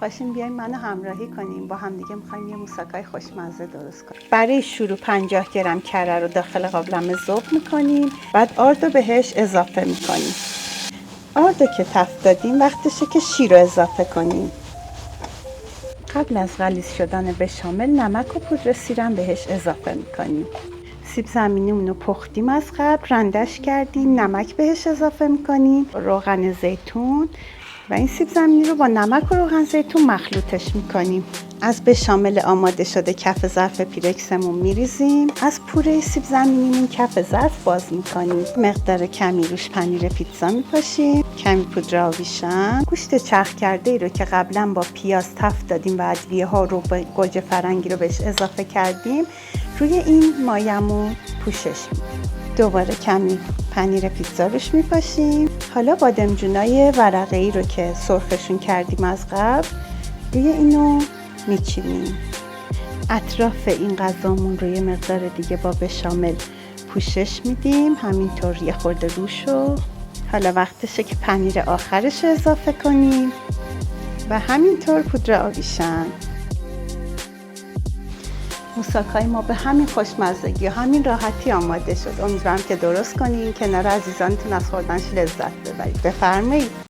پاشین بیایم منو همراهی کنیم. با هم دیگه میخوایم یه موساکای خوشمزه درست کنیم. برای شروع 50 گرم کره رو داخل قابلمه ذوب میکنیم. بعد آرد رو بهش اضافه میکنیم. آرد رو که تفت دادیم وقتشه که شیر رو اضافه کنیم. قبل از غلیظ شدن بشامل نمک و پودر سیرم بهش اضافه میکنیم. سیب زمینیمون رو پختیم از قبل، رندش کردیم، نمک بهش اضافه میکنیم، روغن زیتون و این سیب زمینی رو با نمک و روغن زیتون مخلوطش میکنیم. از بشامل آماده شده کف ظرف پیرکسمون میریزیم. از پوره سیب زمینیمون کف ظرف باز میکنیم. مقدار کمی روش پنیر پیتزا میپاشیم، کمی پودر آویشم، گوشت چرخ کرده ای رو که قبلا با پیاز تفت دادیم و ادویه ها رو با گوجه فرنگی رو بهش اضافه کردیم روی این مایمون پوشش میدیم. دوباره کمی پنیر پیتزا روش میپاشیم. حالا بادمجونای ورقه‌ای رو که سرخشون کردیم از قبل روی اینو میچینیم. اطراف این غذامون رو یه مقدار دیگه با بشامل پوشش میدیم، همینطور یه خورده روشو. حالا وقتشه که پنیر آخرش رو اضافه کنیم و همینطور پودر آویشن. موساکای ما به همین خوشمزگی و همین راحتی آماده شد. امیدوارم که درست کنین، کنار عزیزانتون از خوردنش لذت ببرید. بفرمایید.